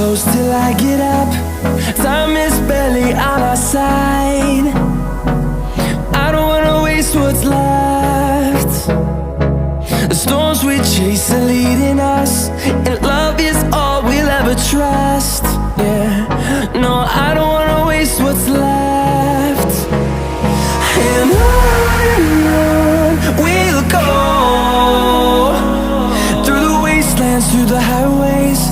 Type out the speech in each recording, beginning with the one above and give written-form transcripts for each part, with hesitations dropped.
close till I get up. Time is barely on our side. I don't wanna waste what's left. The storms we chase are leading us, and love is all we'll ever trust. Yeah, no, I don't wanna waste what's left. And on we'll go, through the wastelands, through the highways,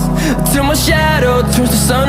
till my shadow turns to sun